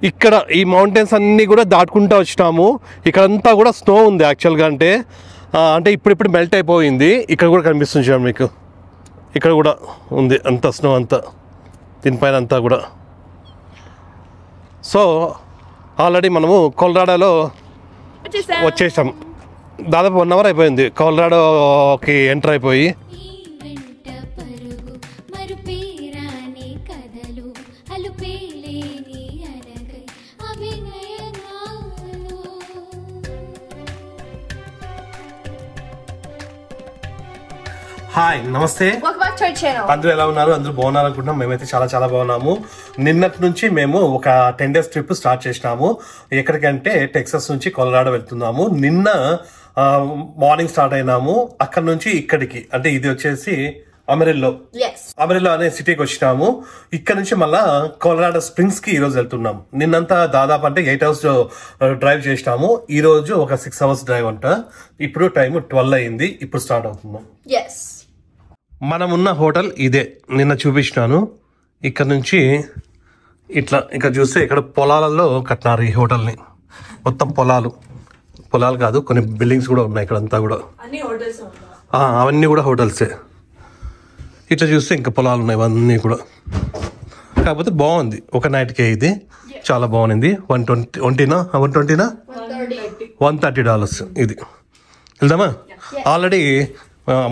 ఇక్కడ ఈ మౌంటైన్స్ అన్నీ కూడా దాటుకుంటూ వచ్చినాము. ఇక్కడంతా కూడా స్నో ఉంది యాక్చువల్గా, అంటే ఇప్పుడు మెల్ట్ అయిపోయింది. ఇక్కడ కూడా కనిపిస్తుంది చూడండి మీకు, ఇక్కడ కూడా ఉంది అంత స్నో అంతా దీనిపైన అంతా కూడా. సో ఆల్రెడీ మనము కొలరాడోలో వచ్చేసాం. దాదాపు 1 అవర్ అయిపోయింది కొలరాడోకి ఎంటర్ అయిపోయి. హాయ్, నమస్తే, అందరూ ఎలా ఉన్నారు? అందరూ బాగున్నారు అనుకుంటున్నాం. మేమైతే చాలా చాలా బాగున్నాము. నిన్నటి నుంచి మేము ఒక 10 days ట్రిప్ స్టార్ట్ చేసినాము. ఎక్కడికంటే టెక్సాస్ నుంచి కొలరాడో వెళ్తున్నాము. నిన్న మార్నింగ్ స్టార్ట్ అయినాము. అక్కడ నుంచి ఇక్కడికి, అంటే ఇది వచ్చేసి అమెరిల్లో అనే సిటీకి వచ్చినాము. ఇక్కడ నుంచి మళ్ళా కొలరాడో స్ప్రింగ్స్ కి ఈ రోజు వెళ్తున్నాం. నిన్నంతా దాదాపు అంటే 8 hours డ్రైవ్ చేసినాము. ఈ రోజు ఒక 6 hours డ్రైవ్ అంట. ఇప్పుడు టైం 12 అయింది. ఇప్పుడు స్టార్ట్ అవుతున్నాం. మనం ఉన్న హోటల్ ఇదే, నిన్న చూపించినాను. ఇక్కడ నుంచి ఇట్లా ఇక్కడ చూస్తే ఇక్కడ పొలాలలో కట్టినారు ఈ హోటల్ని. మొత్తం పొలాలు కాదు, కొన్ని బిల్డింగ్స్ కూడా ఉన్నాయి ఇక్కడంతా కూడా. అవన్నీ కూడా హోటల్సే. ఇట్లా చూస్తే ఇంకా పొలాలు ఉన్నాయి అవన్నీ కూడా. కాకపోతే బాగుంది, ఒక నైట్కే ఇది చాలా బాగుంది. $130 ఇది. వెళ్దామా? ఆల్రెడీ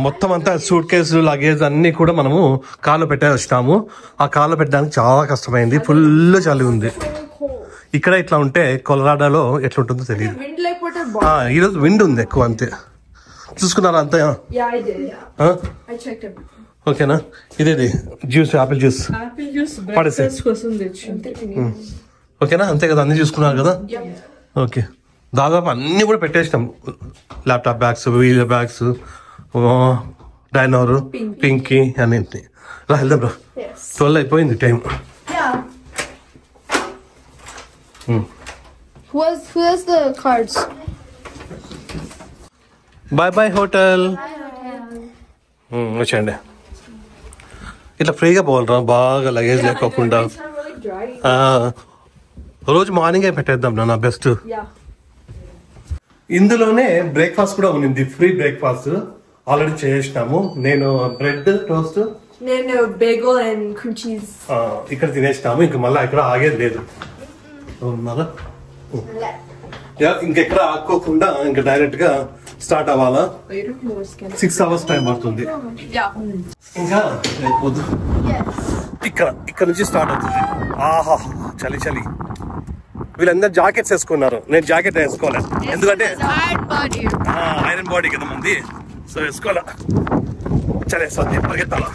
మొత్తం అంతా సూట్ కేసులు లగేజ్ అన్ని కూడా మనము కార్లో పెట్టే వచ్చినాము. ఆ కార్లో పెట్టడానికి చాలా కష్టమైంది, ఫుల్ చలి ఉంది. ఇక్కడ ఇట్లా ఉంటే కొలరాడోలో ఎట్లా ఉంటుందో తెలియదు. ఈరోజు విండ్ ఉంది ఎక్కువ, అంతే. చూసుకున్నారా అంతా? ఓకేనా? ఇదేది జ్యూస్, ఆపిల్ జ్యూస్ పడేసి ఓకేనా? అంతే కదా, అన్ని చూసుకున్నారు కదా? ఓకే, దాదాపు అన్ని కూడా పెట్టేసినాం. ల్యాప్టాప్ బ్యాగ్స్, వీల్ బ్యాగ్స్, డైనోరు, పింకీ అన్నింటినీ. రా వెళ్దాం రా. 12 అయిపోయింది టైం. Bye bye hotel. వచ్చేయండి. ఇట్లా ఫ్రీగా పోవాలరా, బాగా లగేజ్ లేకోకుండా. రోజు మార్నింగే పెట్టేద్దాం నా బెస్ట్. ఇందులోనే బ్రేక్ఫాస్ట్ కూడా ఉంది, ఫ్రీ బ్రేక్ఫాస్ట్ ఆల్రెడీ చేసినాము. నేను బ్రెడ్ టోస్ట్, నేను బేగల్ అండ్ క్రీమ్ చీజ్ ఇక్కడ తినేసినాము. ఇంకా మళ్ళీ ఇక్కడ ఆగేది లేదు. ఉన్నారా? ఇంకెక్కడ ఆకోకుండా ఇంకా డైరెక్ట్ గా స్టార్ట్ అవ్వాలా. 6 hours టైం పడుతుంది. ఇంకా ఇక్కడ నుంచి స్టార్ట్ అవుతుంది. ఆహా, చలి చలి. వీళ్ళందరూ జాకెట్స్ వేసుకున్నారు, నేను జాకెట్ వేసుకోలేదు ఎందుకంటే ఐరన్ బాడీ కదా మంది. సో వేసుకోవాలా, చలేస్తుంది, పరిగెత్తాలా.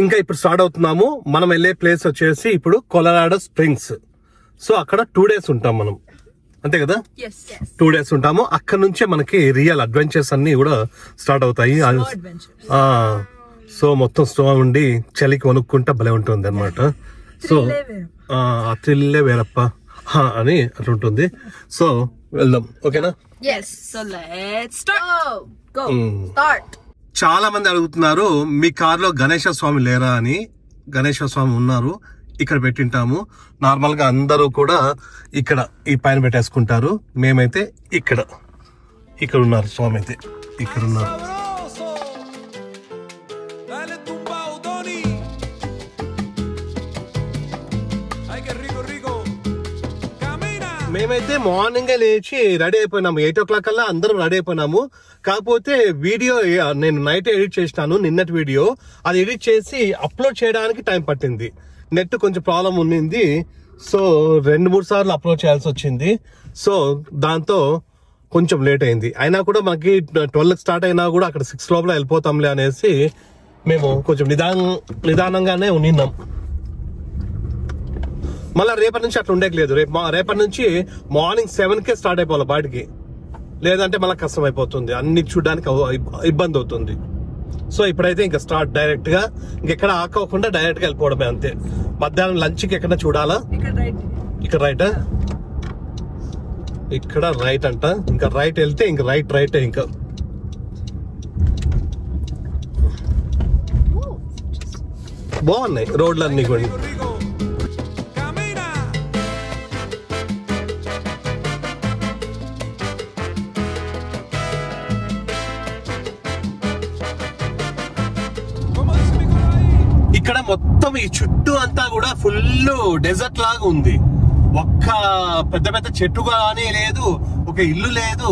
ఇంకా ఇప్పుడు స్టార్ట్ అవుతున్నాము. మనం వెళ్ళే ప్లేస్ వచ్చేసి ఇప్పుడు కొలరాడో స్ప్రింగ్స్. సో అక్కడ 2 days ఉంటాం మనం, అంతే కదా? 2 days ఉంటాము. అక్కడ నుంచే మనకి రియల్ అడ్వెంచర్స్ అన్ని కూడా స్టార్ట్ అవుతాయి. సో మొత్తం స్నో ఉండి చలికి వణుక్కుంటా భలే ఉంటుంది అనమాట. సో ఆ థ్రిల్లే వేరప్ప అని అట్లా ఉంటుంది. సో వెళ్దాం, ఓకేనా? చాలా మంది అడుగుతున్నారు, మీ కార్లో గణేశ స్వామి లేరా అని. గణేశ స్వామి ఉన్నారు, ఇక్కడ పెట్టింటాము. నార్మల్ గా అందరూ కూడా ఇక్కడ ఈ పైన పెట్టేసుకుంటారు. మేమైతే ఇక్కడ ఉన్నారు స్వామి, అయితే ఇక్కడ ఉన్నారు. మేమైతే మార్నింగ్ లేచి రెడీ అయిపోయినాము. 8 o'clock కల్లా అందరం రెడీ అయిపోయినాము. కాకపోతే వీడియో నేను నైట్ ఎడిట్ చేసినాను, నిన్నటి వీడియో. అది ఎడిట్ చేసి అప్లోడ్ చేయడానికి టైం పట్టింది. నెట్ కొంచెం ప్రాబ్లం ఉన్నింది. సో 2-3 సార్లు అప్లోడ్ చేయాల్సి వచ్చింది. సో దాంతో కొంచెం లేట్ అయింది. అయినా కూడా మనకి 12 స్టార్ట్ అయినా కూడా అక్కడ 6 లోపల వెళ్ళిపోతాంలే అనేసి మేము కొంచెం నిదానంగానే ఉన్నాం. మళ్ళీ రేపటి నుంచి అట్లా ఉండేలేదు. రేపటి నుంచి మార్నింగ్ 7కే స్టార్ట్ అయిపోవాలి బయటికి, లేదంటే మళ్ళీ కష్టం అయిపోతుంది, అన్ని చూడడానికి ఇబ్బంది అవుతుంది. సో ఇప్పుడైతే ఇంకా స్టార్ట్ డైరెక్ట్ గా, ఇంకెక్కడ ఆకోకుండా డైరెక్ట్ గా వెళ్ళిపోవడమే అంతే. మధ్యాహ్నం లంచ్ కి ఎక్కడ చూడాలా? ఇక్కడ రైట్, ఇక్కడ రైట్ అంట. ఇంకా రైట్ వెళ్తే ఇంకా రైట్ ఇంకా బాగున్నాయి రోడ్లన్నీ కూడా. ఇక్కడ మొత్తం ఈ చుట్టూ అంతా కూడా ఫుల్ డెజర్ట్ లాగా ఉంది. ఒక్క పెద్ద చెట్టు కానీ లేదు, ఒక ఇల్లు లేదు.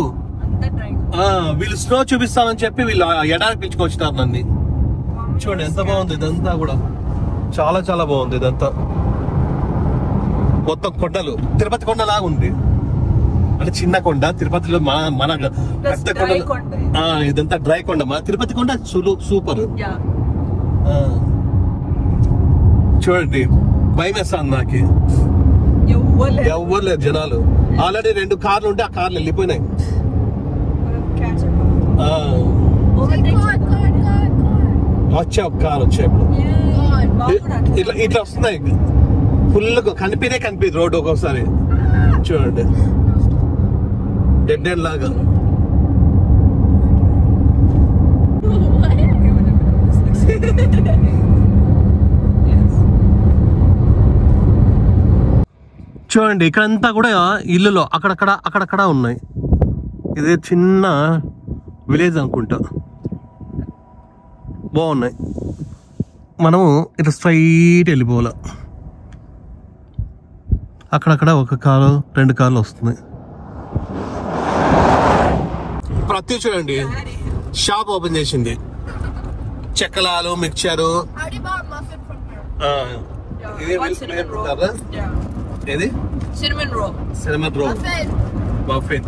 వీళ్ళు స్నో చూపిస్తామని చెప్పి వీళ్ళు ఎడారి పిలుచుకొచ్చినారు నన్ను. చూడండి ఎంత బాగుంది ఇదంతా కూడా, చాలా చాలా బాగుంది ఇదంతా. మొత్తం కొండలు, తిరుపతి కొండ లాగా ఉంది. అంటే చిన్న కొండ, తిరుపతిలో మన పెద్ద కొండ. ఇదంతా డ్రై కొండ. మన తిరుపతి కొండ సూపర్. చూడండి భయం వేస్తాను నాకు. ఎవ్వరు లేరు జనాలు. ఆల్రెడీ 2 కార్లు ఉంటే ఆ కార్లు వెళ్ళిపోయినాయి. వచ్చా ఒక కార్ వచ్చాయి ఇట్లా వస్తున్నాయి. ఫుల్ కనిపి రోడ్డు ఒక్కొక్కసారి. చూడండి డెడ్ ఎండ్ లాగా. చూడండి ఇక్కడంతా కూడా ఇల్లులో అక్కడక్కడ ఉన్నాయి. ఇది చిన్న విలేజ్ అనుకుంటా. బాగున్నాయి. మనము ఇట్లా స్ట్రైట్ వెళ్ళిపోవాలి. అక్కడక్కడ ఒక కారు 2 కార్లు వస్తున్నాయి. ప్రతి చూడండి షాప్ ఓపెన్ చేసింది. చెక్కలాలు, మిక్చరు. ఏది సినమన్ రోల్ మఫిన్.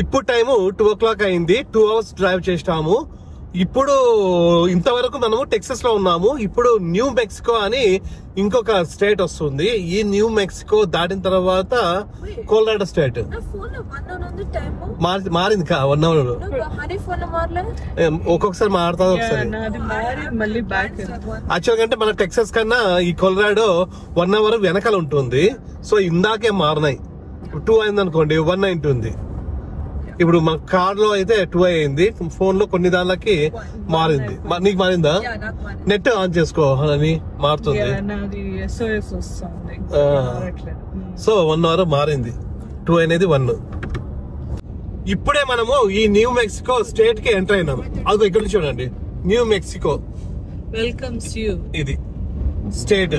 ఇప్పుడు టైము 2 o'clock అయింది. 2 hours డ్రైవ్ చేసినాము. ఇప్పుడు ఇంతవరకు మనము టెక్సస్ లో ఉన్నాము. ఇప్పుడు న్యూ మెక్సికో అని ఇంకొక స్టేట్ వస్తుంది. ఈ న్యూ మెక్సికో దాటిన తర్వాత కోలరాడో స్టేట్ మారింది. 1 hour ఒక్కొక్కసారి మారుతుంది. ఒకసారి యాక్చువల్గా అంటే మన టెక్సస్ కన్నా ఈ కోలరాడో 1 hour వెనకాల ఉంటుంది. సో ఇందాకే మారినాయి. 2 అయింది అనుకోండి 1 ఉంటుంది. ఇప్పుడు మా కార్ లో అయితే 2 అయింది. ఫోన్ లో కొన్ని దానికి మారింది. నీకు మారిందా? నెట్ ఆన్ చేసుకో అని మారుతుంది. సో 1 hour మారింది. 2 అనేది 1. ఇప్పుడే మనము ఈ న్యూ మెక్సికో స్టేట్ కి ఎంటర్ అయినాము. అది ఇక్కడ చూడండి న్యూ మెక్సికో వెల్కమ్స్ యు. ఇది స్టేట్.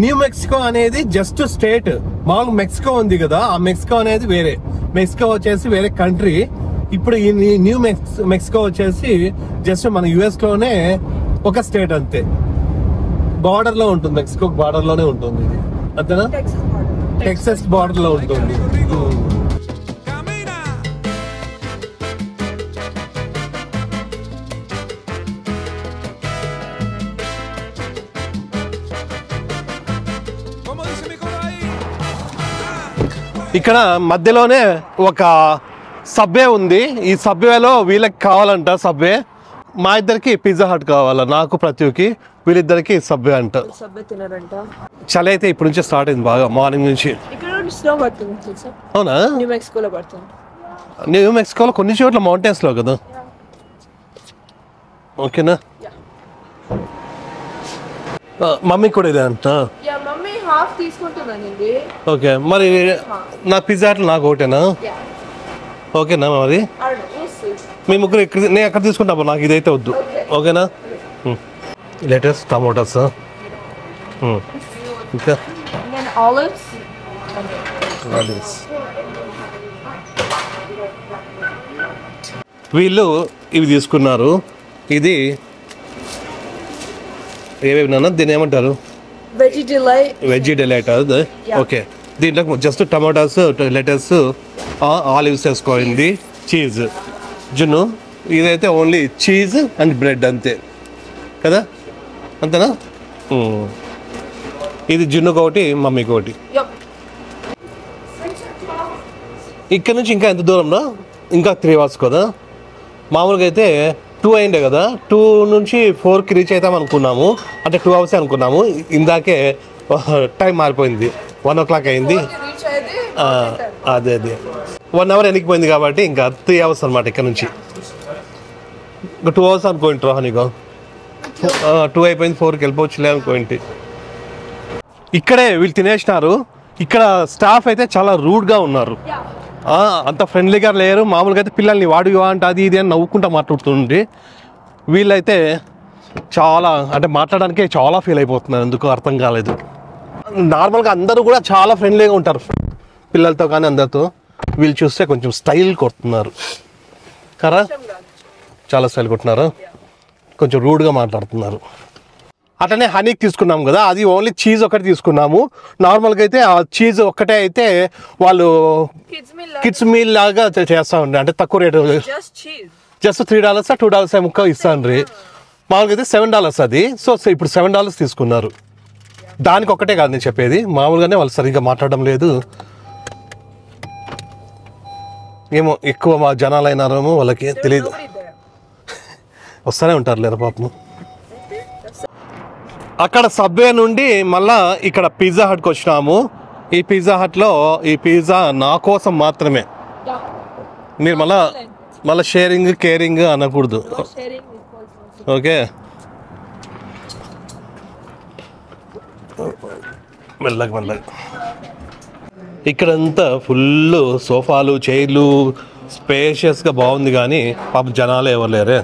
న్యూ మెక్సికో అనేది జస్ట్ స్టేట్. మామూలుగా మెక్సికో ఉంది కదా, ఆ మెక్సికో అనేది వేరే. మెక్సికో వచ్చేసి వేరే కంట్రీ. ఇప్పుడు ఈ న్యూ మెక్సికో వచ్చేసి జస్ట్ మన యుఎస్ లోనే ఒక స్టేట్ అంతే. బార్డర్ లో ఉంటుంది, మెక్సికో బార్డర్ లోనే ఉంటుంది. ఇది అంతేనా? టెక్సస్ బార్డర్ లో ఉంటుంది. ఇక్కడ మధ్యలోనే ఒక సబ్వే ఉంది. ఈ సబ్వేలో వీళ్ళకి కావాలంట సబ్వే. మా ఇద్దరికి పిజ్జా హట్ కావాలా, నాకు ప్రతికి. వీళ్ళిద్దరికి సబ్వే అంట. చలి అయితే ఇప్పుడు నుంచే స్టార్ట్ అయింది బాగా, మార్నింగ్ నుంచి. అవునా? న్యూ మెక్సికోలో కొన్ని చోట్ల మౌంటైన్స్ లో కదా. ఓకేనా? మమ్మీ కూడా ఇదే అంట. ఓకే, మరి నా పిజ్జా హట్ నాకు ఒకటేనా? ఓకేనా? మరి మీ ముగ్గురు నేను ఎక్కడ తీసుకుంటా, నాకు ఇదైతే వద్దు. ఓకేనా? Latest tomatoes. ఇంకా వీళ్ళు ఇవి తీసుకున్నారు. ఇది ఏవేవి నాన్న, దీన్ని ఏమంటారు? Veggie delight. ఓకే, దీంట్లో జస్ట్ టమాటాస్, లెటర్స్, ఆలివ్స్ వేసుకోయింది, చీజ్, జున్ను. ఇదైతే ఓన్లీ చీజ్ అండ్ బ్రెడ్ అంతే కదా, అంతేనా? ఇది జున్నుకి ఒకటి, మమ్మీకి ఒకటి. ఇక్కడ నుంచి ఇంకా ఎంత దూరంలో? ఇంకా 3 hours కదా. మామూలుగా అయితే 2 అయిందే కదా, 2 నుంచి 4కి రీచ్ అవుతాం అనుకున్నాము, అంటే 2 hours అనుకున్నాము. ఇందాకే టైం మారిపోయింది, 1 o'clock అయింది. అదే 1 hour వెనక్కిపోయింది కాబట్టి ఇంకా 3 hours అనమాట. ఇక్కడ నుంచి ఇంకా 2 hours అనుకోండి రోహన్. నీకు 2 అయిపోయింది, 4కి వెళ్ళిపోవచ్చులే అనుకోండి. ఇక్కడే వీళ్ళు తినేసినారు. ఇక్కడ స్టాఫ్ అయితే చాలా రూడ్గా ఉన్నారు, అంత ఫ్రెండ్లీగా లేరు. మామూలుగా అయితే పిల్లల్ని వాడుగా అంటే అది ఇది అని నవ్వుకుంటా మాట్లాడుతుండ్రి. వీళ్ళైతే చాలా అంటే మాట్లాడడానికే చాలా ఫీల్ అయిపోతున్నారు, ఎందుకు అర్థం కాలేదు. నార్మల్గా అందరూ కూడా చాలా ఫ్రెండ్లీగా ఉంటారు పిల్లలతో కానీ అందరితో. వీళ్ళు చూస్తే కొంచెం స్టైల్ కొడుతున్నారు కదా, చాలా స్టైల్ కొడుతున్నారు, కొంచెం రూడ్గా మాట్లాడుతున్నారు. అట్లనే హనీకి తీసుకున్నాం కదా, అది ఓన్లీ చీజ్ ఒకటి తీసుకున్నాము. నార్మల్గా అయితే ఆ చీజ్ ఒక్కటే అయితే వాళ్ళు కిడ్స్ మీల్ లాగా చేస్తూ ఉండే, అంటే తక్కువ రేటు, జస్ట్ $3 $2 ముక్క ఇస్తాండ్రి. మామూలుగా అయితే $7 అది. సో ఇప్పుడు $7 తీసుకున్నారు. దానికి ఒక్కటే కాదు నేను చెప్పేది, మామూలుగానే వాళ్ళు సరిగ్గా మాట్లాడడం లేదు. ఏమో ఎక్కువ మా జనాలు అయినారేమో, వాళ్ళకి తెలియదు. వస్తూనే ఉంటారు లేదా పాపం. అక్కడ సబ్వే నుండి మళ్ళా ఇక్కడ పిజ్జా హట్కి వచ్చినాము. ఈ పిజ్జా హట్లో ఈ పిజ్జా నా కోసం మాత్రమే. మీరు మళ్ళీ షేరింగ్ కేరింగ్ అనకూడదు, ఓకే? మెల్లగా ఇక్కడంతా ఫుల్ సోఫాలు, చైర్లు, స్పేషియస్గా బాగుంది. కానీ పాప జనాలు ఎవరు లేరే,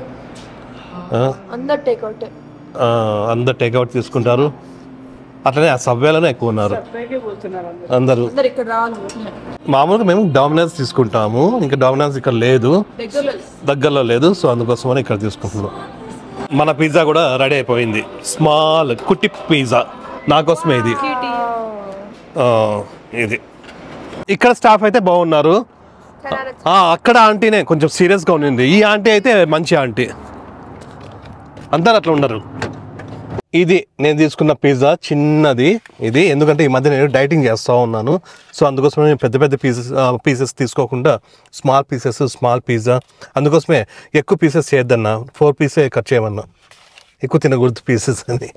అందరు టేక్అవుట్ తీసుకుంటారు. అట్లనే ఆ సబ్వేలోనే ఎక్కువ ఉన్నారు అందరూ. మామూలుగా మేము డామినోస్ తీసుకుంటాము, ఇంకా డామినోస్ ఇక్కడ లేదు, దగ్గరలో లేదు. సో అందుకోసమని ఇక్కడ తీసుకుంటున్నాం. మన పిజ్జా కూడా రెడీ అయిపోయింది, స్మాల్ కుట్టి పిజ్జా. నా కోసమే ఇది. ఇక్కడ స్టాఫ్ అయితే బాగున్నారు. అక్కడ ఆంటీనే కొంచెం సీరియస్గా ఉండింది, ఈ ఆంటీ అయితే మంచి ఆంటీ. అందరు అట్లా ఉండరు. ఇది నేను తీసుకున్న పిజ్జా చిన్నది ఇది, ఎందుకంటే ఈ మధ్య నేను డైటింగ్ చేస్తూ ఉన్నాను. సో అందుకోసమే నేను పెద్ద పెద్ద పీసెస్ తీసుకోకుండా స్మాల్ పిజ్జా. అందుకోసమే ఎక్కువ పీసెస్ చేయొద్దన్నా, 4 పీసే కట్ చేయమన్నా, ఎక్కువ తినకూడదు పీసెస్ అని.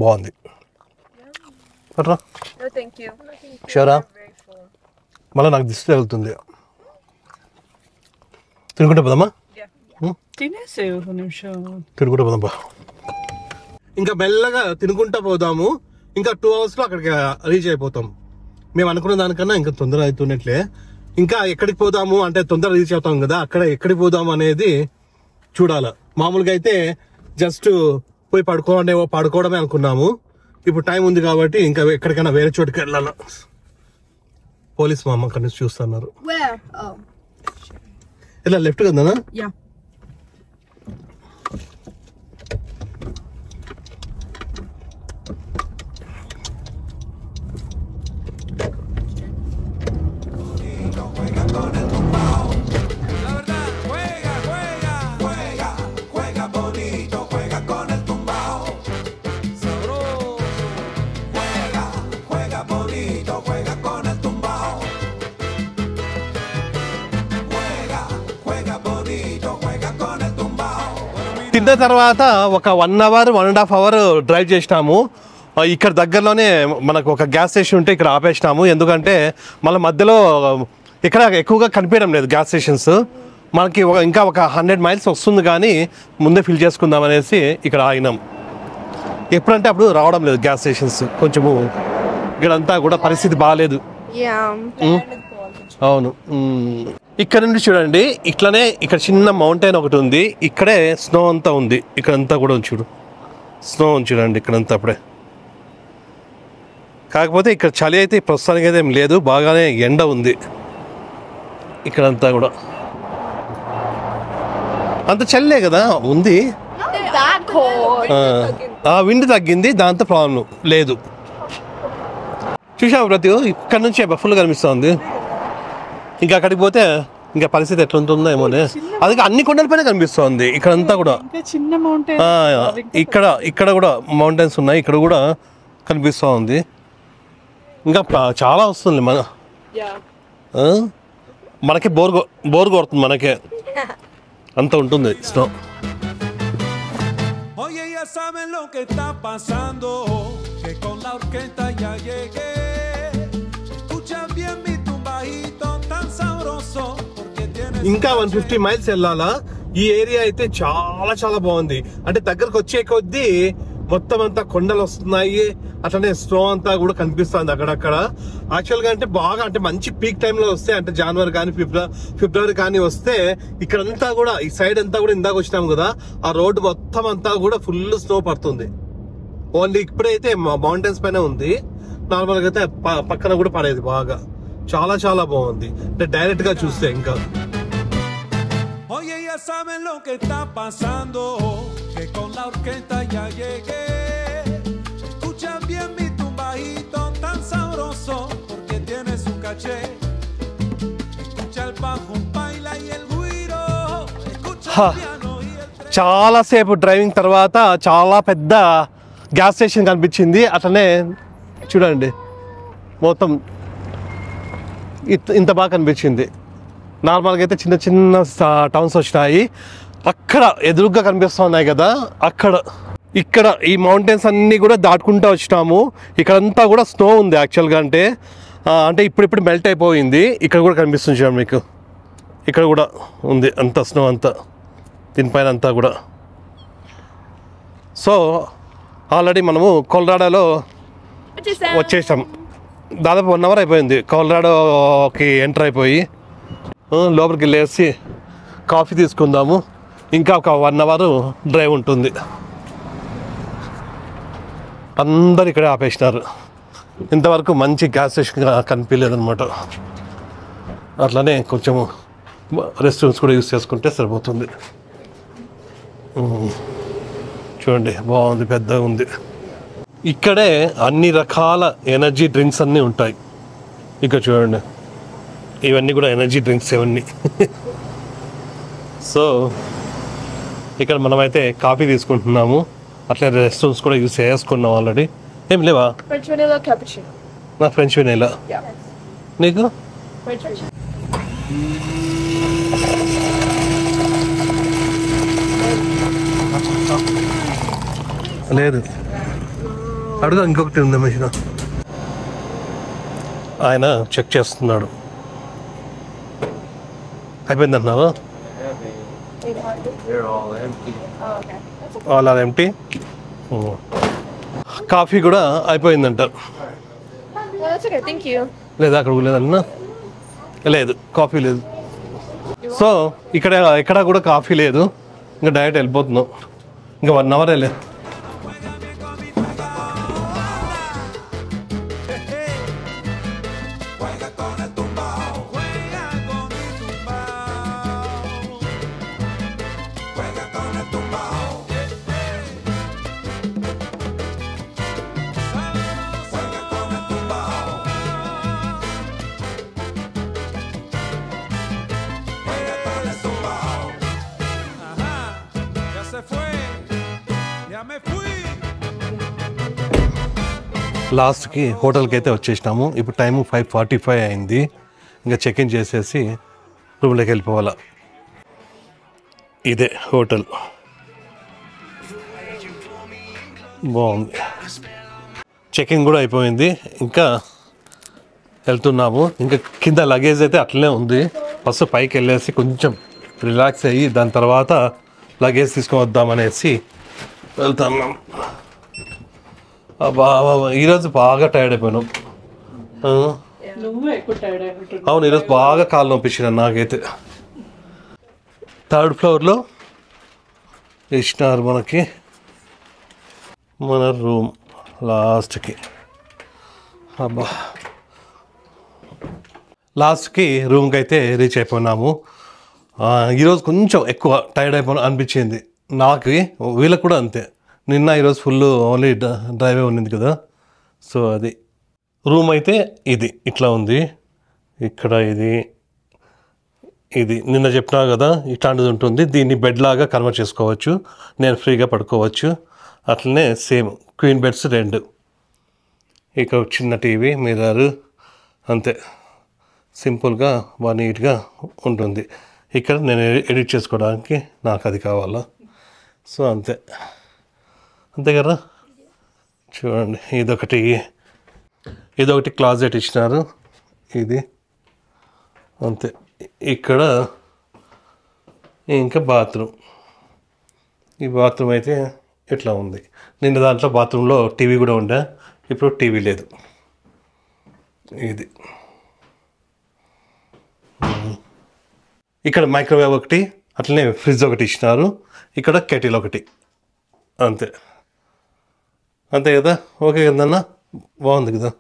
బాగుంది. షూరా? మళ్ళీ నాకు దిష్టి తగులుతుంది. తినుకుంటా పోదామా? తినుకుంటా పోదాం. ఇంకా మెల్లగా తినుకుంటా పోదాము. ఇంకా 2 hours అక్కడికి రీచ్ అయిపోతాం. మేము అనుకున్న దానికన్నా ఇంకా తొందర అవుతున్నట్లే. ఇంకా ఎక్కడికి పోదాము అంటే తొందర రీచ్ అవుతాం కదా, అక్కడ ఎక్కడికి పోదాము అనేది చూడాలి. మామూలుగా అయితే జస్ట్ పోయి పడుకోవడమే అనుకున్నాము. ఇప్పుడు టైం ఉంది కాబట్టి ఇంకా ఎక్కడికైనా వేరే చోటుకి వెళ్ళాలి. పోలీస్ మా అమ్మ అక్కడి నుంచి చూస్తున్నారు. ఇలా లెఫ్ట్ కదా? తిన్న తర్వాత ఒక 1 hour 1.5 hour డ్రైవ్ చేసినాము. ఇక్కడ దగ్గరలోనే మనకు ఒక గ్యాస్ స్టేషన్ ఉంటే ఇక్కడ ఆపేసినాము. ఎందుకంటే మళ్ళీ మధ్యలో ఇక్కడ ఎక్కువగా కనిపించడం లేదు గ్యాస్ స్టేషన్స్. మనకి ఇంకా ఒక 100 miles వస్తుంది, కానీ ముందే ఫిల్ చేసుకుందాం అనేసి ఇక్కడ ఆగినాం. ఎప్పుడంటే అప్పుడు రావడం లేదు గ్యాస్ స్టేషన్స్. కొంచెము ఇక్కడంతా కూడా పరిస్థితి బాగాలేదు. అవును. ఇక్కడ నుండి చూడండి, ఇట్లనే ఇక్కడ చిన్న మౌంటైన్ ఒకటి ఉంది, ఇక్కడే స్నో అంతా ఉంది. ఇక్కడంతా కూడా చూడు, స్నో చూడండి ఇక్కడంతా. అప్పుడే కాకపోతే ఇక్కడ చలి అయితే ప్రస్తుతానికి అయితే ఏం లేదు, బాగానే ఎండ ఉంది ఇక్కడంతా కూడా. అంత చల్లే కదా ఉంది. విండ్ తగ్గింది, దాంతో ప్రాబ్లం లేదు. చూసావు ప్రతి ఇక్కడ నుంచి ఫుల్ కనిపిస్తుంది. ఇంకా అక్కడికి పోతే ఇంకా పరిస్థితి ఎట్లా ఉంటుందో ఏమోనే. అది అన్ని కొండలపైన కనిపిస్తుంది ఇక్కడంతా కూడా. చిన్న మౌంటైన్ ఇక్కడ కూడా మౌంటైన్స్ ఉన్నాయి, ఇక్కడ కూడా కనిపిస్తూ ఉంది. ఇంకా చాలా వస్తుంది మనకి బోర్ కొడుతుంది మనకే, అంత ఉంటుంది snow. Saben lo que está pasando, que con la orquesta ya llegué. Escucha bien mi tumbajito tan sabroso, porque tienes. ఇంకా 150 మైల్స్ వెళ్ళాలా. ఈ ఏరియా అయితే చాలా చాలా బాగుంది. అంటే దగ్గరకు వచ్చే కొద్దీ మొత్తం అంతా కొండలు వస్తున్నాయి, అట్లనే స్నో అంతా కూడా కనిపిస్తుంది అక్కడక్కడ. యాక్చువల్ గా అంటే బాగా అంటే మంచి పీక్ టైంలో వస్తే అంటే జనవరి కానీ ఫిబ్రవరి కానీ వస్తే ఇక్కడంతా కూడా ఈ సైడ్ అంతా కూడా ఇందాక వచ్చినాం కదా, ఆ రోడ్డు మొత్తం అంతా కూడా ఫుల్ స్నో పడుతుంది. ఓన్లీ ఇప్పుడైతే మౌంటైన్స్ పైన ఉంది, నార్మల్ గా అయితే పక్కన కూడా పడేది బాగా. చాలా చాలా బాగుంది అంటే డైరెక్ట్ గా చూస్తే. ఇంకా Oye, ya saben lo que está pasando, que con la orquesta ya llegué. Escucha bien mi tumbajito tan sabroso, porque tiene su caché. Escucha el bajo, baila y el güiro. Escucha el piano y el tren. చాలా సేపు driving తర్వాత చాలా పెద్ద gas station కనిపించింది. అట్లనే చూడండి మొత్తం ఇంత బాగా కనిపించింది. నార్మల్గా అయితే చిన్న చిన్న టౌన్స్ వచ్చినాయి, అక్కడ ఎదురుగా కనిపిస్తున్నాయి కదా, ఇక్కడ ఈ మౌంటైన్స్ అన్నీ కూడా దాటుకుంటూ వచ్చినాము. ఇక్కడంతా కూడా స్నో ఉంది యాక్చువల్గా. అంటే ఇప్పుడు మెల్ట్ అయిపోయింది. ఇక్కడ కూడా కనిపిస్తుంది చూడండి మీకు, ఇక్కడ కూడా ఉంది అంత స్నో అంతా దీనిపైన అంతా కూడా. సో ఆల్రెడీ మనము కొలరాడోలో వచ్చేసాం. దాదాపు 1 అవర్ అయిపోయింది కొలరాడోకి ఎంటర్ అయిపోయి. లోపలికి వెళ్ళేసి కాఫీ తీసుకుందాము. ఇంకా ఒక 1 అవర్ డ్రైవ్ ఉంటుంది. అందరు ఇక్కడే ఆపేసినారు. ఇంతవరకు మంచి గ్యాస్ స్టేషన్ కనిపించలేదన్నమాట. అట్లానే కొంచెం రెస్ట్ రూమ్స్ కూడా యూస్ చేసుకుంటే సరిపోతుంది. చూడండి బాగుంది, పెద్దగా ఉంది. ఇక్కడే అన్ని రకాల ఎనర్జీ డ్రింక్స్ అన్నీ ఉంటాయి. ఇక్కడ చూడండి, ఇవన్నీ కూడా ఎనర్జీ డ్రింక్స్ ఇవన్నీ. సో ఇక్కడ మనమైతే కాఫీ తీసుకుంటున్నాము. అట్లా రెస్టారెంట్స్ కూడా యూస్ చేసుకున్నాం ఆల్రెడీ. ఏం లేవా? French vanilla cappuccino. నా ఫ్రెంచ్ వెనీలా. Yeah. నీకు? French. లేదు, అడుగు. ఇంకొకటి ఉంది మెషిన్. ఆయన చెక్ చేస్తున్నాడు. అయిపోయింది అంటున్నావా? All are empty. కాఫీ కూడా అయిపోయిందంట. That's okay. Thank you. లేదా అక్కడ లేదన్నా? లేదు, కాఫీ లేదు. సో ఎక్కడ కూడా కాఫీ లేదు. ఇంకా డైరెక్ట్ వెళ్ళిపోతున్నాం. ఇంకా 1 అవర్ వెళ్ళే. లాస్ట్కి హోటల్కి అయితే వచ్చేసినాము. ఇప్పుడు టైము 5:45 అయింది. ఇంకా చెక్ ఇన్ చేసేసి రూమ్లోకి వెళ్ళిపోవాలా. ఇదే హోటల్, బాగుంది. చెక్ ఇన్ కూడా అయిపోయింది. ఇంకా వెళ్తున్నాము. ఇంకా కింద లగేజ్ అయితే అట్లనే ఉంది. ఫస్ట్ పైకి వెళ్ళేసి కొంచెం రిలాక్స్ అయ్యి దాని తర్వాత లగేజ్ తీసుకొని వద్దామనేసి వెళ్తున్నాం. ఈరోజు బాగా టైర్డ్ అయిపోయినాం. అవును, ఈరోజు బాగా కాలు నొప్పించిన నాకైతే. 3rd ఫ్లోర్లో ఇచ్చినారు మనకి మన రూమ్ లాస్ట్కి. లాస్ట్కి రూమ్కి అయితే రీచ్ అయిపోయినాము. ఈరోజు కొంచెం ఎక్కువ టైర్డ్ అనిపించింది నాకు, వీళ్ళకి కూడా అంతే. నిన్న ఈరోజు ఫుల్ ఓన్లీ డ్రైవే ఉన్నింది కదా. సో అది రూమ్ అయితే ఇది ఇట్లా ఉంది. ఇక్కడ ఇది ఇది నిన్న చెప్పినా కదా ఇట్లాంటిది ఉంటుంది. దీన్ని బెడ్ లాగా కన్వర్ట్ చేసుకోవచ్చు, నేను ఫ్రీగా పడుకోవచ్చు. అట్లనే సేమ్ క్వీన్ బెడ్స్ 2, ఇక చిన్న టీవీ, మిర్రర్, అంతే సింపుల్గా బాగా నీట్గా ఉంటుంది. ఇక్కడ నేను ఎడిట్ చేసుకోవడానికి నాకు అది కావాలా, సో అంతే కదా. చూడండి ఇదొకటి క్లాజెట్ ఇచ్చినారు, ఇది అంతే. ఇక్కడ ఇంకా బాత్రూమ్, ఈ బాత్రూమ్ అయితే ఇట్లా ఉంది. నిన్న దాంట్లో బాత్రూంలో టీవీ కూడా ఉండే, ఇప్పుడు టీవీ లేదు. ఇది ఇక్కడ మైక్రోవేవ్ ఒకటి, అట్లనే ఫ్రిడ్జ్ ఒకటి ఇచ్చినారు. ఇక్కడ కెటిల్ ఒకటి, అంతే కదా. ఓకే కదన్న, బాగుంది కదా.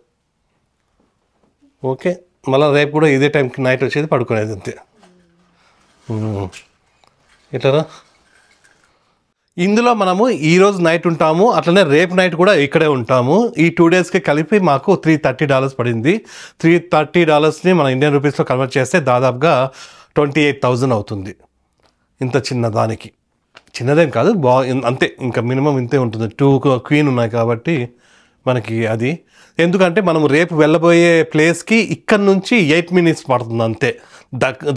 ఓకే, మళ్ళీ రేపు కూడా ఇదే టైంకి నైట్ వచ్చేది పడుకునేది, అంతే. ఇట్లా ఇందులో మనము ఈరోజు నైట్ ఉంటాము, అట్లనే రేపు నైట్ కూడా ఇక్కడే ఉంటాము. ఈ 2 డేస్కి కలిపి మాకు $330 పడింది. $330ని మన ఇండియన్ రూపీస్లో కన్వర్ట్ చేస్తే దాదాపుగా 28,000 అవుతుంది. ఇంత చిన్న దానికి, చిన్నదేం కాదు, అంతే, ఇంకా మినిమం ఇంతే ఉంటుంది. 2 క్వీన్ ఉన్నాయి కాబట్టి మనకి అది. ఎందుకంటే మనం రేపు వెళ్ళబోయే ప్లేస్కి ఇక్కడ నుంచి 8 minutes పడుతుంది, అంతే,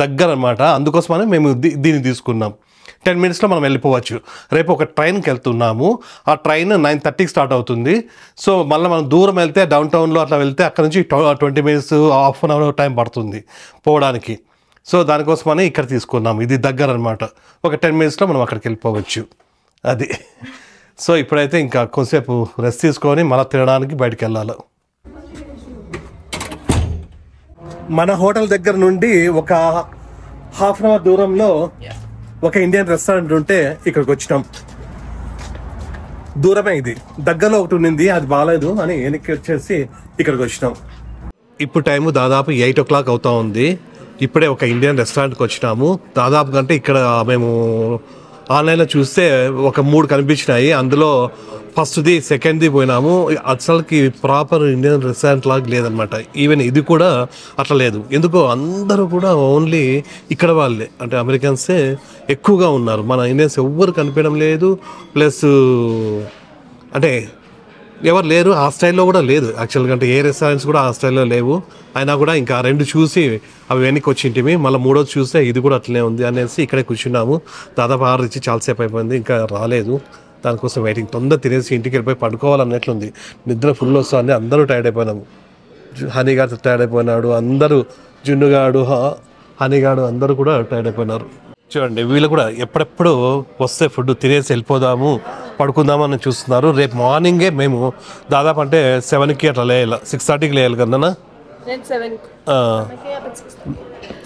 దగ్గర అనమాట. అందుకోసమని మేము దీన్ని తీసుకున్నాం. 10 minutesలో మనం వెళ్ళిపోవచ్చు. రేపు ఒక ట్రైన్కి వెళ్తున్నాము, ఆ ట్రైన్ 9:30కి స్టార్ట్ అవుతుంది. సో మళ్ళీ మనం దూరం వెళ్తే డౌన్ టౌన్లో అట్లా వెళ్తే అక్కడ నుంచి 20 minutes, half an hour time పడుతుంది పోవడానికి. సో దానికోసమని ఇక్కడ తీసుకున్నాము, ఇది దగ్గర అనమాట. ఒక 10 minutesలో మనం అక్కడికి వెళ్ళిపోవచ్చు, అది. సో ఇప్పుడైతే ఇంకా కొంతసేపు రెస్ట్ తీసుకొని మళ్ళీ తినడానికి బయటికి వెళ్ళాలి. మన హోటల్ దగ్గర నుండి ఒక హాఫ్ అన్ అవర్ దూరంలో ఒక ఇండియన్ రెస్టారెంట్ ఉంటే ఇక్కడికి వచ్చినాం. దూరమే, ఇది దగ్గరలో ఒకటి ఉండింది, అది బాగాలేదు అని వెనక్కి వచ్చేసి ఇక్కడికి వచ్చినాం. ఇప్పుడు టైము దాదాపు 8 o'clock అవుతా ఉంది. ఇప్పుడే ఒక ఇండియన్ రెస్టారెంట్కి వచ్చినాము. దాదాపు కంటే ఇక్కడ మేము ఆన్లైన్లో చూస్తే ఒక 3 కనిపించినాయి. అందులో ఫస్ట్ది, సెకండ్ది పోయినాము. అసలుకి ప్రాపర్ ఇండియన్ రెస్టారెంట్ లాగా లేదనమాట. ఈవెన్ ఇది కూడా అట్లా లేదు. ఎందుకో అందరూ కూడా ఓన్లీ ఇక్కడ వాళ్ళే, అంటే అమెరికన్సే ఎక్కువగా ఉన్నారు. మన ఇండియన్స్ ఎవ్వరు కనిపించడం లేదు. ప్లస్ అంటే ఎవరు లేరు, ఆ స్టైల్లో కూడా లేదు యాక్చువల్గా. అంటే ఏ రెస్టారెంట్స్ కూడా ఆ స్టైల్లో లేవు. అయినా కూడా ఇంకా 2 చూసి అవి వెనక్కి వచ్చింటివి. మళ్ళీ 3వది చూస్తే ఇది కూడా అట్లనే ఉంది అనేసి ఇక్కడే కూర్చున్నాము. దాదాపు 6 ఇచ్చి చాలాసేపు అయిపోయింది, ఇంకా రాలేదు. దానికోసం వెయిటింగ్. తొందర తినేసి ఇంటికి వెళ్ళిపోయి పడుకోవాలన్నట్లుంది. నిద్ర ఫుల్ వస్తుంది, అందరూ టైర్డ్ అయిపోయినాము. హనీగాడు టైర్డ్ అయిపోయినాడు, అందరూ జున్నుగాడు, హనీగాడు అందరూ కూడా టైర్డ్ అయిపోయినారు. చూడండి, వీళ్ళు కూడా ఎప్పుడెప్పుడు వస్తే ఫుడ్ తినేసి వెళ్ళిపోదాము, పడుకుందాము అని చూస్తున్నారు. రేపు మార్నింగే మేము దాదాపు అంటే 7కి అట్లా లేయాలి, 6:30కి లేయాలి కదన్నా.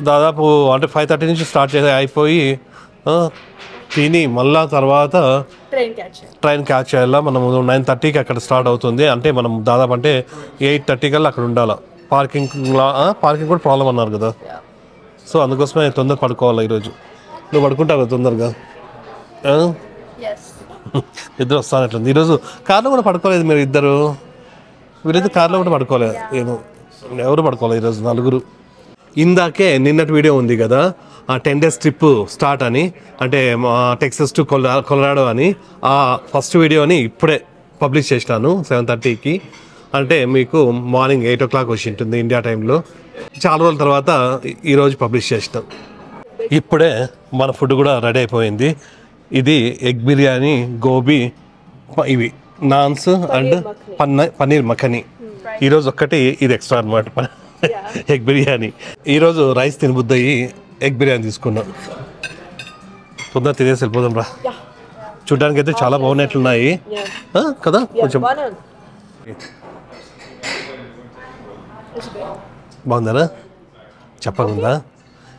దాదాపు అంటే 5:30 నుంచి స్టార్ట్ చేసి అయిపోయి తిని మళ్ళా తర్వాత ట్రైన్ క్యాచ్ చేయాలా. మనము 9:30కి అక్కడ స్టార్ట్ అవుతుంది. అంటే మనం దాదాపు అంటే 8:30 కల్లా అక్కడ ఉండాలి. పార్కింగ్ కూడా ప్రాబ్లం అన్నారు కదా. సో అందుకోసమే తొందర పడుకోవాలి ఈరోజు. నువ్వు పడుకుంటావు కదా తొందరగా? ఇద్దరు వస్తానట్లుంది. ఈరోజు కార్లో కూడా పడుకోలేదు మీరు ఇద్దరు. వీళ్ళైతే కార్లో కూడా పడుకోలేదు, ఏమో ఎవరు పడుకోలేదు ఈరోజు, 4. ఇందాకే నిన్నటి వీడియో ఉంది కదా, ఆ 10 days ట్రిప్ స్టార్ట్ అని, అంటే టెక్సస్ టు కొలరాడో అని. ఆ ఫస్ట్ వీడియోని ఇప్పుడే పబ్లిష్ చేసినాను 7:30కి. అంటే మీకు మార్నింగ్ 8 o'clock వచ్చి ఉంటుంది ఇండియా టైంలో. చాలా రోజుల తర్వాత ఈరోజు పబ్లిష్ చేసినాం. ఇప్పుడే మన ఫుడ్ కూడా రెడీ అయిపోయింది. ఇది ఎగ్ బిర్యానీ, గోబీ, ఇవి నాన్స్ అండ్ పన్నీర్ మఖనీ. ఈరోజు ఒక్కటి ఇది ఎక్స్ట్రా అనమాట, ఎగ్ బిర్యానీ. ఈరోజు రైస్ తినబుద్దయి ఎగ్ బిర్యానీ తీసుకున్నాం. తొందర తినేసి వెళ్ళిపోదాం రా. చూడ్డానికి అయితే చాలా బాగున్నట్లున్నాయి కదా. కొంచెం బాగుందా, చెప్పకుండా.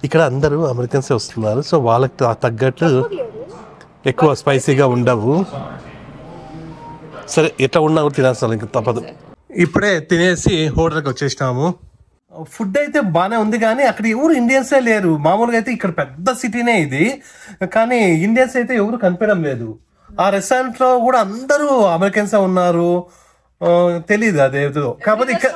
ఇక్కడ అందరూ అమెరికన్సే వస్తున్నారు, సో వాళ్ళకి తగ్గట్టు ఎక్కువ స్పైసీగా ఉండవు. సరే, ఎట్లా ఉన్నా కూడా తినేస్తాను, ఇంకా తప్పదు. ఇప్పుడే తినేసి హోటల్కి వచ్చేసినాము. ఫుడ్ అయితే బాగానే ఉంది, కానీ అక్కడ ఎవరు ఇండియన్సే లేరు. మామూలుగా అయితే ఇక్కడ పెద్ద సిటీనే ఇది, కానీ ఇండియన్స్ అయితే ఎవరు కనిపించడం లేదు. ఆ రెస్టారెంట్ లో కూడా అందరూ అమెరికన్సే ఉన్నారు. తెలీదు అదేదో. కాకపోతే ఇక్కడ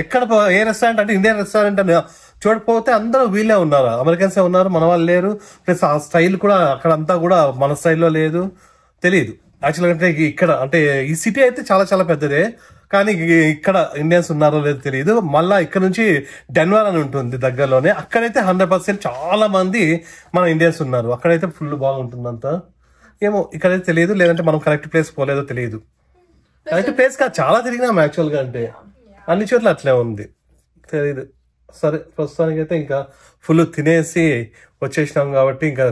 ఎక్కడ ఏ రెస్టారెంట్ అంటే ఇండియన్ రెస్టారెంట్ అని చూడకపోతే అందరూ వీళ్ళే ఉన్నారు, అమెరికన్సే ఉన్నారు, మన వాళ్ళు లేరు. ప్లస్ ఆ స్టైల్ కూడా అక్కడంతా కూడా మన స్టైల్లో లేదు, తెలియదు యాక్చువల్గా. అంటే ఇక్కడ అంటే ఈ సిటీ అయితే చాలా చాలా పెద్దదే, కానీ ఇక్కడ ఇండియన్స్ ఉన్నారో లేదో తెలియదు. మళ్ళీ ఇక్కడ నుంచి డెన్వర్ అని ఉంటుంది దగ్గరలోనే, అక్కడైతే 100% చాలా మంది మన ఇండియన్స్ ఉన్నారు. అక్కడైతే ఫుల్ బాగుంటుంది అంతా. ఏమో ఇక్కడైతే తెలియదు, లేదంటే మనం కరెక్ట్ ప్లేస్ పోలేదో తెలియదు. కరెక్ట్ ప్లేస్ కాదు, చాలా తిరిగినాం యాక్చువల్గా, అంటే అన్ని చోట్ల అట్లే ఉంది, తెలియదు. సరే ప్రస్తుతానికి అయితే ఇంకా ఫుల్ తినేసి వచ్చేసినాం కాబట్టి ఇంకా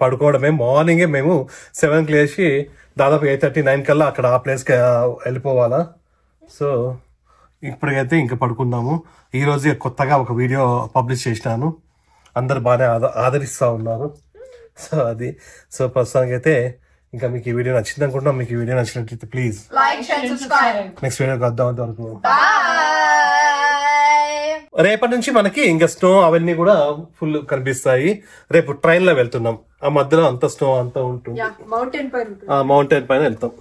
పడుకోవడమే. మార్నింగే మేము 7కి లేచి దాదాపు 8:30-9 కల్లా అక్కడ ఆ ప్లేస్కి వెళ్ళిపోవాలా. సో ఇప్పటికైతే ఇంకా పడుకున్నాము. ఈరోజు కొత్తగా ఒక వీడియో పబ్లిష్ చేసినాను, అందరు బాగానే ఆదరిస్తూ ఉన్నారు. సో అది సో ప్రస్తుతానికి అయితే ఇంకా మీకు ఈ వీడియో నచ్చింది అనుకుంటున్నాం. మీకు ఈ వీడియో నచ్చినట్లయితే please Like, share, and subscribe. Next వీడియోకి వద్దాం. అంతవరకు Bye. రేపటి నుంచి మనకి ఇంకా స్నో అవన్నీ కూడా ఫుల్ కనిపిస్తాయి. రేపు ట్రైన్ లో వెళ్తున్నాం, ఆ మధ్యలో అంత స్నో అంతా ఉంటుంది, Yeah, mountain pine. ఆ మౌంటైన్ పైన వెళ్తాం.